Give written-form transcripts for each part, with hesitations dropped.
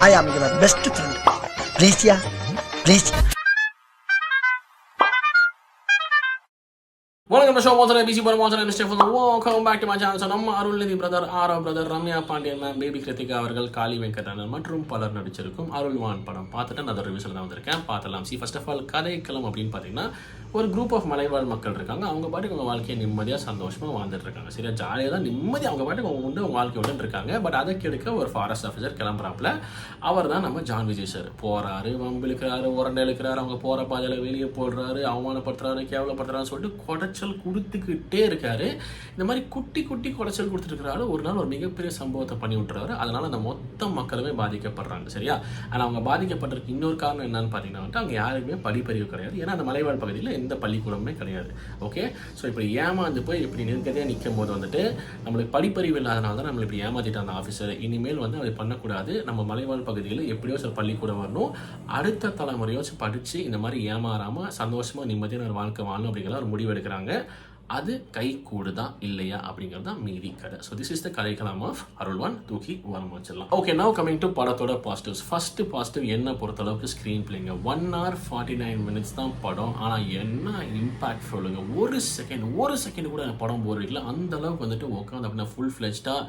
I am your best friend. Please, yeah. Please. Welcome to the show. What's up, BC? Welcome back to my channel. So, நம்ம Arulnithi brother, Aarav brother, Ramya Pandian ma'am, baby Krithika அவர்கள், காளி வெங்கடண்ணன் மற்றும் பலர் நடிச்சிருக்கும் அருள்வான் படம் பார்த்துட்டு நான் அதோட ரிவ்யூஸில் தான் வந்திருக்கேன். பார்த்துலாம். ஃபர்ஸ்ட் ஆஃப் ஆல் கதைக்களம் அப்படின்னு பார்த்தீங்கன்னா ஒரு குரூப் ஆஃப் மலைவாழ் மக்கள் இருக்காங்க. அவங்க பாட்டுக்கு அவங்க வாழ்க்கையை நிம்மதியாக சந்தோஷமாக வாழ்ந்துட்டு இருக்காங்க. சரியா ஜாலியாக தான் நிம்மதியாக அவங்க பாட்டுக்கு அவங்க உண்டு அவங்க வாழ்க்கை விட்டு இருக்காங்க. பட் அதை கெடுக்க ஒரு ஃபாரஸ்ட் ஆஃபீஸர் கிளம்புறாப்புல. அவர் தான் நம்ம ஜான் விஜய் சார். போகிறாரு, வம்பு இழுக்கிறாரு, உரண்டை இழுக்கிறாரு, அவங்க போகிற பாதையில் வெளியே போடுறாரு, அவமானப்படுத்துறாரு, கேவலப்படுத்துறாருன்னு சொல்லிட்டு குடைச்சல் கொடுத்துக்கிட்டே இருக்காரு. இந்த மாதிரி குட்டி குட்டி குடைச்சல் கொடுத்துருக்கிறாரு. ஒரு நாள் ஒரு மிகப்பெரிய சம்பவத்தை பண்ணி விட்டுறாரு. அதனால அந்த மொத்த மக்களுமே பாதிக்கப்படுறாங்க. சரியா? ஆனால் அவங்க பாதிக்கப்படுறதுக்கு இன்னொரு காரணம் என்னன்னு பார்த்தீங்கன்னா அங்கே யாருக்குமே படிப்பறிவு கிடையாது. ஏன்னா அந்த மலைவாழ் பகுதியில் எந்த பள்ளிக்கூடமே கிடையாது. ஓகே, ஸோ இப்படி ஏமாந்து போய் இப்படி நிற்கதே நிற்கும் போது வந்துட்டு நம்மளுக்கு படிப்பறிவு இல்லாதனால தான் நம்மளை இப்படி ஏமாத்திட்டு அந்த ஆஃபீஸர். இனிமேல் வந்து அதை பண்ணக்கூடாது. நம்ம மலைவாழ் பகுதியில் எப்படியோ சில பள்ளிக்கூடம் வரணும். அடுத்த தலைமுறையோ படித்து இந்த மாதிரி ஏமாறாமல் சந்தோஷமாக நிம்மதியான ஒரு வாழ்க்கை வாழணும் அப்படிங்கிற ஒரு முடிவு எடுக்கிறாங்க. அது கை கூடுதா இல்லையா அப்படிங்கிறது தான் மீதி கதை. ஸோ திஸ் இஸ் த கதைக்களம் ஆஃப் அருள்வான். தூக்கி வரம் வச்சிடலாம். ஓகே, நவ் கமிங் டு படத்தோட பாசிட்டிவ்ஸ். ஃபர்ஸ்ட் பாசிட்டிவ் என்ன பொறுத்தளவுக்கு ஸ்க்ரீன் பிளேங்க. 1 hour 49 minutes தான் படம். ஆனால் என்ன இம்பாக்ட் சொல்லுங்க. ஒரு செகண்ட் கூட படம் போர் அடிக்கல. அந்த அளவுக்கு வந்துட்டு உட்காந்து அப்படின்னா ஃபுல் ஃப்ளெஜ்டாக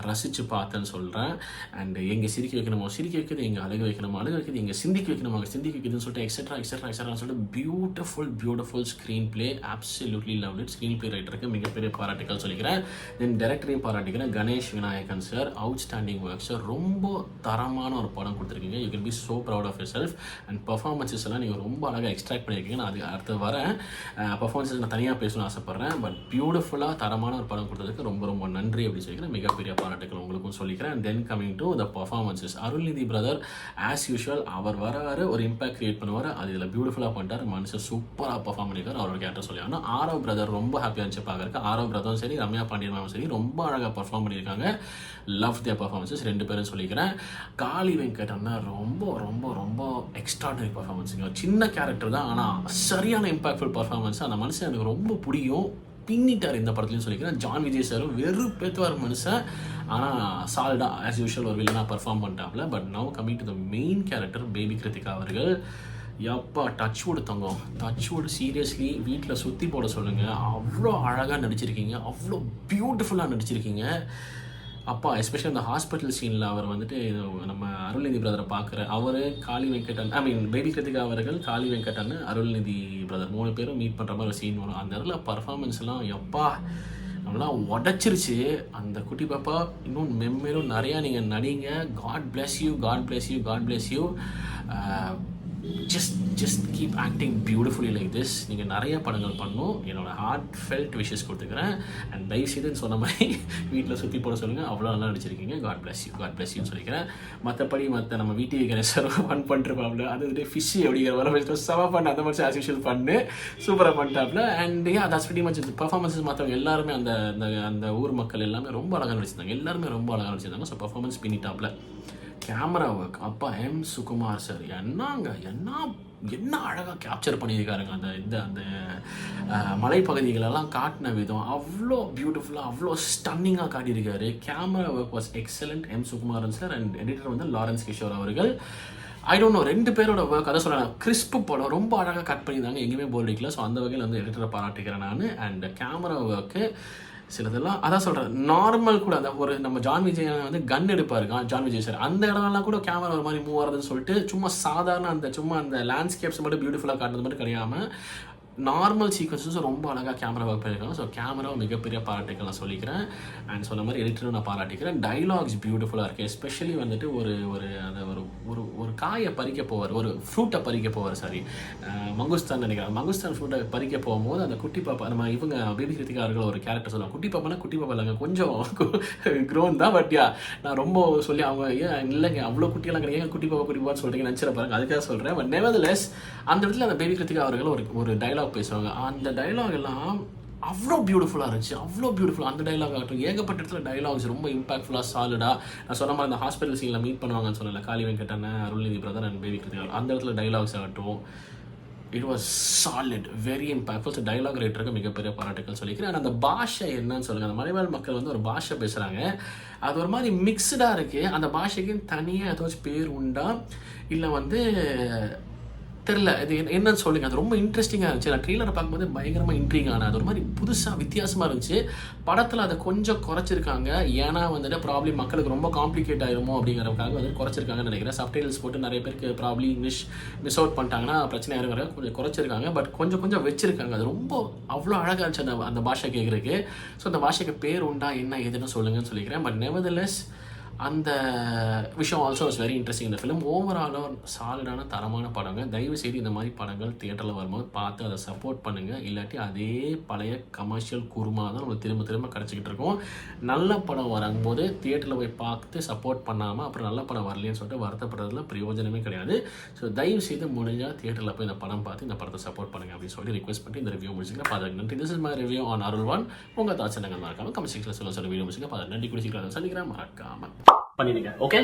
ரசித்து பார்த்தேன்னு சொல்கிறேன். அண்ட் எங்கே சிரிக்க வைக்கணுமோ சிரிக்க வைக்கிறது, எங்கே அழுக வைக்கணுமோ அழுக வைக்கிறது, எங்கே சிந்திக்க வைக்கணுமோ சிந்திக்க வைக்கிறதுன்னு சொல்லிட்டு எக்ஸெட்ரா சொல்லிட்டு beautiful screen play. Absolutely love it. Screen play ரைட்டருக்கு மிகப்பெரிய பாராட்டுகள் சொல்லிக்கிறேன். தென் டைரக்டரையும் பாராட்டிக்கிறேன். Ganesh Vinayakan sir, outstanding work sir. ரொம்ப தரமான ஒரு படம் கொடுத்துருக்கீங்க. You can be so proud of yourself. And performances எல்லாம் நீங்கள் ரொம்ப அழகாக எக்ஸ்ட்ராக்ட் பண்ணியிருக்கீங்க. நான் அது அடுத்து வரேன். பர்ஃபார்மன்ஸஸ் நான் தனியாக பேசணும்னு ஆசைப்பட்றேன். பட் பியூட்டிஃபுல்லாக தரமான ஒரு படம் கொடுத்ததுக்கு ரொம்ப நன்றி அப்படின்னு சொல்லிக்கிறேன். மிகப்பெரிய பாராட்டுகள் உங்களுக்கும் சொல்லிக்கிறேன். And then coming to the performances. Arulnithi brother as usual அவர் வர ஒரு இம்பாக்ட் கிரியேட் பண்ணுவார். அது இதில் பியூட்டிஃபுல்லாக பண்ணிட்டார். மனுஷன் சூப்பராக பர்ஃபார்ம் பண்ணியிருக்காரு. அவரோட கேரக்டர் சொல்லி. ஆனால் ஆரவ் பிரதர் ரொம்ப ஹாப்பியாக இருந்துச்சு பார்க்குறக்கு. ஆரவ் பிரதரும் சரி, ரம்யா பாண்டியன் மேமும் சரி ரொம்ப அழகாக பர்ஃபார்ம் பண்ணியிருக்காங்க. லவ் தியர் பர்ஃபார்மன்ஸஸ் ரெண்டு பேரும் சொல்லிக்கிறேன். காளி வெங்கடன்னா ரொம்ப எக்ஸ்ட்ராடனரி பர்ஃபார்மன்ஸுங்க. சின்ன கேரக்டர் தான், ஆனால் சரியான இம்பாக்ட்ஃபுல் பர்ஃபார்மன்ஸ். அந்த மனுஷன் எனக்கு ரொம்ப பிடிக்கும். பின்னிட்டார் இந்த படத்துலையும் சொல்லிக்கிறேன். ஜான் விஜய் சாரும் வெறுப்பேற்றுவார் மனுஷன். ஆனால் சால்டா ஆஸ் யூஷுவல் ஒரு வில்லனாக பர்ஃபார்ம் பண்ணிட்டாப்ல. But now coming to the main character baby Krithika அவர்கள். எப்பா டச்வுட் தங்கம், டச்வுட் சீரியஸ்லி வீட்டில் சுற்றி போட சொல்லுங்கள். அவ்வளோ அழகாக நடிச்சிருக்கீங்க, அவ்வளோ பியூட்டிஃபுல்லாக நடிச்சிருக்கீங்க. அப்பா எஸ்பெஷலி அந்த ஹாஸ்பிட்டல் சீனில் அவர் வந்துட்டு நம்ம அருள்நிதி பிரதரை பார்க்குற அவர், காளி வெங்கடன், பேபி கிருத்திகா அவர்கள், காளி வெங்கடன், அருள்நிதி பிரதர் 3 பேரும் மீட் பண்ணுற மாதிரி ஒரு சீன் வரும். அந்த இடத்துல பர்ஃபார்மன்ஸ்லாம் எப்பா நம்மளாம் உடச்சிருச்சு. அந்த குட்டி பாப்பா இன்னும் மென்மேலும் நிறையா நீங்கள் நடிங்க. God bless you. Just keep acting beautifully like this. நீங்கள் நிறைய படங்கள் பண்ணணும். என்னோட ஹார்ட் ஃபெல்ட் விஷஸ் கொடுத்துக்கிறேன். அண்ட் தயவுசெய்து சொன்ன மாதிரி வீட்டில் சுற்றி போட சொல்லுங்கள். அவ்வளோ நல்லா நடிச்சிருக்கீங்க. காட் பிளஸ் யூன்னு சொல்லிக்கிறேன். மற்றபடி நம்ம வீட்டு கணேசர் ஃபன் பண்ணிருப்பாப்ல. அது வந்துட்டு ஃபிஷ் அப்படிங்கிற வர செவ பண்ண அந்த மாதிரி ஆஸ் யூஷுவல் பண்ணு சூப்பராக பண்ணிட்டாப்ல. And that's very much performances. மற்றவங்க எல்லாருமே அந்த ஊர் மக்கள் எல்லாமே ரொம்ப அழகாக நடிச்சிருந்தாங்க. எல்லாருமே ரொம்ப அழகாக நடிச்சிருந்தாங்க. ஸோ பர்ஃபார்மன்ஸ் பின்னிட்டாப்ல. கேமரா ஒர்க் அப்பா எம் சுகுமார் சார் என்ன அழகாக கேப்சர் பண்ணியிருக்காருங்க. அந்த மலைப்பகுதிகளெல்லாம் காட்டின விதம் அவ்வளோ பியூட்டிஃபுல்லாக, அவ்வளோ ஸ்டன்னிங்காக காட்டியிருக்காரு. Camera work was excellent. M Sukumaran sir. And editor வந்து லாரன்ஸ் கிஷோர் அவர்கள். ஐ டோன்ட் நோ 2 பேரோட ஒர்க் அதை சொல்லலாம். கிறிஸ்பு படம் ரொம்ப அழகாக கட் பண்ணியிருந்தாங்க. எங்கேயுமே போர் அடிக்கல. ஸோ அந்த வகையில் வந்து எடிட்டரை பாராட்டிக்கிறேன் நான். அண்ட் கேமரா ஒர்க்கு சிலதெல்லாம் அதான் சொல்கிறேன். நார்மல் கூட அந்த ஒரு நம்ம ஜான் விஜய் வந்து கன் எடுப்பாரு ஜான் விஜய் சார். அந்த இடம்லாம் கூட கேமரா ஒரு மாதிரி மூவ் ஆகிறதுன்னு சொல்லிட்டு சும்மா சாதாரண அந்த லேண்ட்ஸ்கேப்ஸ் மட்டும் பியூட்டிஃபுல்லாக காட்டுறது மட்டும் கிடையாமல் நார்மல் சீக்வன்ஸஸ் ரொம்ப அழகாக கேமரா ஒர்க் பண்ணியிருக்காங்க. ஸோ கேமரா மிகப்பெரிய பாராட்டுகள் நான் சொல்லிக்கிறேன். அண்ட் சொன்ன மாதிரி எடிட்டரும் நான் பாராட்டிக்கிறேன். டைலாக்ஸ் பியூட்டிஃபுல்லாக இருக்குது. எஸ்பெஷலி வந்துட்டு ஒரு காயை பறிக்க போவார், ஒரு ஃப்ரூட்டை பறிக்க போவார். சாரி, மங்குஸ்தான் நினைக்கிறேன். மங்குஸ்தான் ஃப்ரூட்டை பறிக்க போகும்போது அந்த குட்டி பாப்பா நம்ம இவங்க பேபி கிருத்திகா அவர்கள் ஒரு கேரக்டர் சொல்லுவாங்க. குட்டி பாப்பா இல்லைங்க, கொஞ்சம் க்ரோன் தான். பட் நான் ரொம்ப சொல்லி அவங்க இல்லைங்க அவ்வளோ குட்டியெல்லாம் கிடையாது, குட்டி பாப்பான்னு சொல்கிறீங்க நினச்சிட பாருங்க. அதுக்காக சொல்கிறேன். பட் நெவர்தலெஸ் அந்த இடத்துல அந்த பேபி கிருத்திகா அவர்கள் ஒரு டைலாக் பேசுவாங்க. அந்த டைலாக் எல்லாம் அவ்வளோ பியூட்டிஃபுல்லாக இருந்துச்சு. அந்த டைலாக் ஆகட்டும், ஏகப்பட்ட இடத்துல டைலாக்ஸ் ரொம்ப இம்பாக்ட்ஃபுல்லாக சாலிடாக. நான் சொன்ன மாதிரி அந்த ஹாஸ்பிட்டல் சீனில் மீட் பண்ணுவாங்கன்னு சொல்லலை Kali Venkatan, Arulnithi brother and baby Krithika. அந்த இடத்துல டைலாக்ஸ் ஆகட்டும் it was solid, very impactful. So dialogue ரைட்டருக்கு மிகப்பெரிய பாராட்டுக்கள் சொல்லிக்கிறேன். அண்ட் அந்த பாஷை என்னன்னு சொல்லுங்கள். அந்த மலைவாழ் மக்கள் வந்து ஒரு பாஷை பேசுகிறாங்க, அது ஒரு மாதிரி மிக்சடாக இருக்குது. அந்த பாஷைக்கு தனியாக ஏதாச்சும் பேர் உண்டா இல்லை வந்து தெரில, இது என்னன்னு சொல்லுங்கள். அது ரொம்ப இன்ட்ரெஸ்டிங்காக இருந்துச்சு. நான் ட்ரெய்லரை பார்க்கும்போது பயங்கரமாக இன்ட்ரீக் ஆனேன். அது ஒரு மாதிரி புதுசாக வித்தியாசமாக இருந்துச்சு. படத்தில் அதை கொஞ்சம் குறைச்சிருக்காங்க, ஏன்னா வந்துட்டு ப்ராப்ளம் மக்களுக்கு ரொம்ப காம்ப்ளிகேட் ஆயிருமோ அப்படிங்கிறதுக்காக வந்து குறைச்சிருக்காங்கன்னு நினைக்கிறேன். சப்டைட்டில்ஸ் போட்டு நிறைய பேருக்கு ப்ராப்ளம் இங்கிலீஷ் மிஸ் அவுட் பண்ணிட்டாங்கன்னா பிரச்சனை ஆயிருங்கிற கொஞ்சம் குறைச்சிருக்காங்க. பட் கொஞ்சம் வச்சிருக்காங்க. அது ரொம்ப அவ்வளோ அழகாக இருந்துச்சு அந்த பாஷை கேட்குறதுக்கு. ஸோ அந்த பாஷைக்கு பேர் உண்டா என்ன ஏதுன்னு சொல்லுங்கன்னு சொல்லிக்கிறேன். பட் நெவர்தலெஸ் அந்த விஷயம் ஆல்சோ வாஸ் வெரி இன்ட்ரெஸ்டிங். இந்த ஃபிலிம் ஓவராலாக சாலிடான தரமான படங்க. தயவு செய்து இந்த மாதிரி படங்கள் தியேட்டரில் வரும்போது பார்த்து அதை சப்போர்ட் பண்ணுங்கள். இல்லாட்டி அதே பழைய கமர்ஷியல் குருமா தான் நம்மளுக்கு திரும்ப கிடச்சிக்கிட்டு இருக்கும். நல்ல படம் வரும்போது தியேட்டரில் போய் பார்த்து சப்போர்ட் பண்ணாமல் அப்புறம் நல்ல படம் வரலைன்னு சொல்லிட்டு வருத்தப்படுறதுல பிரயோஜனமே கிடையாது. ஸோ தயவு செய்து முடிஞ்சால் தியேட்டரில் போய் இந்த படம் பார்த்து இந்த படத்தை சப்போர்ட் பண்ணுங்கள் அப்படின்னு சொல்லி ரிக்வெஸ்ட் பண்ணி இந்த ரிவ்யூ முடிச்சுக்கலாம். பார்த்து நன்றி. This is my review on Arulvaan. உங்கள் தாட்சணங்கள் மறக்காமல் கமெண்ட் செக்ஷனில் சொல்ல வீடியோ முடிச்சுக்க. பார்த்து நன்றி. குடிச்சிக்கலாம் சந்திக்கிறேன். மறக்காமல் பண்ணிடுங்க. ஓகே.